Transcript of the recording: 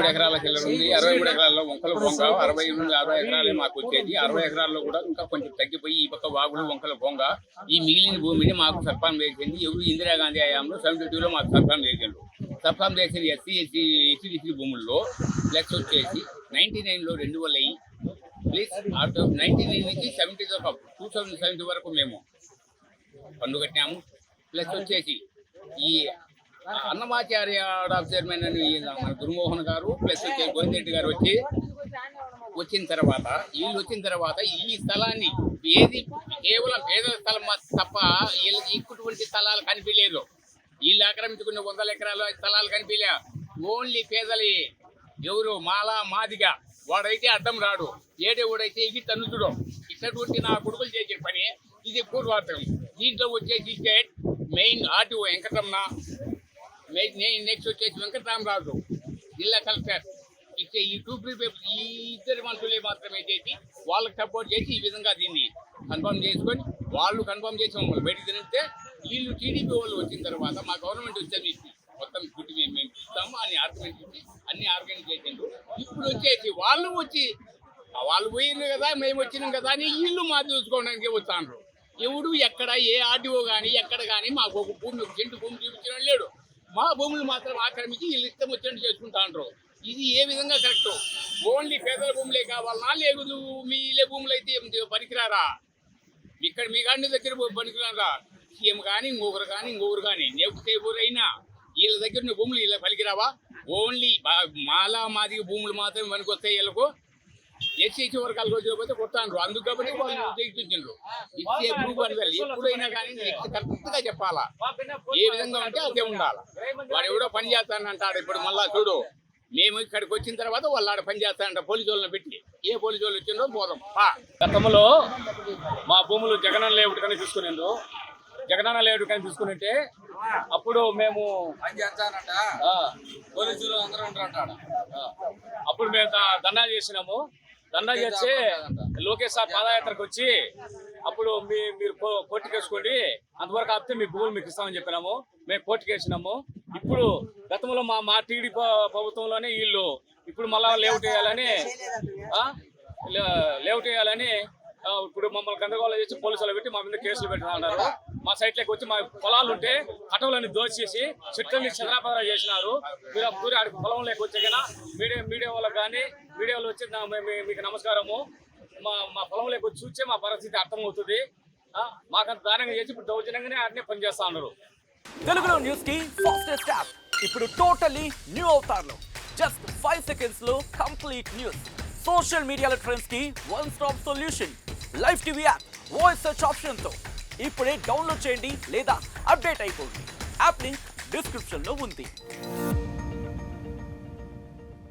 ఎకరాల చిల్లర ఉంది. 63 ఎకరాల్లో వంకలు బొంగ, 60 నుండి 60 ఎకరాలే మాకు వచ్చేది. 60 ఎకరాల్లో కూడా ఇంకా కొంచెం తగ్గిపోయి ఈ పక్క వాగులు వంకల బొంగ. ఈ మిగిలిన భూమిని మాకు సర్పం చేసింది ఎవరు ఇందిరాగాంధీ హయాంలో 72లో మాకు సర్పం చేసిండ్రు. సర్పం చేసిన ఎస్సీ భూముల్లో ప్లస్ వచ్చేసి 99లో 2 అయ్యి ప్లస్ 99 నుంచి 70 దాకా 2070 వరకు మేము పన్ను కట్టినాము. ప్లస్ వచ్చేసి ఈ అన్నమాచార్య చైర్మన్ అని మన గురుమోహన్ గారు ప్లస్ గోవిందరెడ్డి గారు వచ్చిన తర్వాత ఈ స్థలాన్ని ఏది కేవలం పేదల స్థలం తప్ప వీళ్ళకి ఇటువంటి స్థలాలు కనిపించలేదు. వీళ్ళు ఆక్రమించుకున్న 100 ఎకరాల స్థలాలు కనిపించలే. ఓన్లీ పేదలే. ఎవరు మాదిగా వాడైతే అడ్డం రాడు, ఏడేవాడైతే ఇది తన్నుతుడు. ఇటువంటి నా కొడుకులు చేసే పని ఇది పూర్వార్థం. దీంట్లో వచ్చేసి state main RTO Venkataramana, next వచ్చేసి వెంకటరామరాజు, జిల్లా కలెక్టర్ ఇచ్చే ఈ 2 పేపర్స్ ఈ ఇద్దరు మనుషులే మాత్రమే చేసి వాళ్ళకి సపోర్ట్ చేసి ఈ విధంగా దీన్ని కన్ఫర్మ్ చేసుకొని వాళ్ళు కన్ఫర్మ్ చేసి మమ్మల్ని బయటకు తిరిగితే వీళ్ళు టీడీపీ వాళ్ళు వచ్చిన తర్వాత మా గవర్నమెంట్ వచ్చేది మొత్తం పుట్టి మేము ఇస్తాము అని ఆర్గ్యుమెంట్ ఇచ్చి అన్ని ఆర్గనైజ్ చేసిండ్రు. ఇప్పుడు వచ్చేసి వాళ్ళు పోయినారు కదా మేము వచ్చినాం కదా అని వీళ్ళు మా చూసుకోవడానికి వస్తాను. ఎవడు ఎక్కడ ఏ ఆర్డీఓ కానీ ఎక్కడ కానీ మాకు ఒక సెంటు భూమి చూపించిన లేడు. మా భూములు మాత్రం ఆక్రమించి వీళ్ళు ఇష్టం వచ్చినట్టు చేసుకుంటా అంటారు. ఇది ఏ విధంగా కరెక్ట్? ఓన్లీ పేదల భూములే కావాలన్నా లేదు మీలే భూములు అయితే పనికిరారా? ఇక్కడ మీ గాడి దగ్గర పనికిరారా? సీఎం కానీ ఇంకొకరు కానీ నెక్స్ట్ ఎవరైనా వీళ్ళ దగ్గర భూములు ఇలా పనికిరావా? ఓన్లీ మాదిగ భూములు మాత్రమే పనికొస్తాయి. వీళ్ళకు ఎస్సీ వర్గాలకు వచ్చేపోతే కొట్టాను. అందుకు కాబట్టి వాళ్ళు తెచ్చిండ్రు. ఇచ్చే ప్రూఫ్ అనివాలి. ఎప్పుడైనా కానీ కరెక్ట్ గా చెప్పాలా, ఏ విధంగా ఉంటే అదే ఉండాలి. వాడు ఎవడో పని చేస్తానంటాడు. ఇప్పుడు మళ్ళా చూడు, మేము ఇక్కడికి వచ్చిన తర్వాత వాళ్ళు ఆడ పని చేస్తానంట పోలీసు వాళ్ళని పెట్టి. ఏ పోలీసు వాళ్ళు వచ్చిందో పోదాం. గతంలో మా భూములు జగనన్న లేఅవుట్ కానీ తీసుకునేందు. జగనన్న లేఅవుట్ కానీ తీసుకునింటే అప్పుడు మేము పోలీసులు అందరూ ఉంటారు. అప్పుడు మేము దండా చేసినాము. దండా చేసి లోకేష్ సార్ పాదయాత్రకు వచ్చి అప్పుడు మీరు కోర్టుకు వేసుకోండి, అంతవరకు ఆపితే మీ భూములు మీకు ఇస్తామని చెప్పినాము. మేము కోర్టుకు వేసినాము. ఇప్పుడు గతంలో మా టీడీ ప్రభుత్వంలోనే వీళ్ళు ఇప్పుడు మళ్ళా లేఅవుట్ వేయాలని ఇప్పుడు మమ్మల్ని గందరగోళం చేసి పోలీసులు పెట్టి మా మీద కేసులు పెట్టుకున్నారు. మా సైట్లోకి వచ్చి మా పొలాలు ఉంటే కటవులన్నీ దోచేసి చెట్లన్నీ చదరాపదరా చేసినారు. మీరు ఆడికి పొలంలోకి వచ్చే కన్నా మీడియా వాళ్ళకి కానీ మీడియాలో వచ్చి మీకు నమస్కారము. మా పొలంలోకి వచ్చి చూస్తే మా పరిస్థితి అర్థమవుతుంది. మాకంత దానంగా చేసి ఇప్పుడు దౌర్జన్యంగానే ఆడనే పనిచేస్తా ఉన్నారు. తెలుగులో న్యూస్ కి ఫాస్టెస్ట్ యాప్ ఇప్పుడు టోటలీ న్యూ అవతార్లో జస్ట్ 5 seconds లో కంప్లీట్ న్యూస్. సోషల్ మీడియాలో ట్రెండ్స్ కి one stop solution. Live TV app voice search option తో ఇప్పుడే డౌన్లోడ్ చేయండి లేదా అప్డేట్ అయిపోండి. యాప్ లింక్ డిస్క్రిప్షన్ లో ఉంది.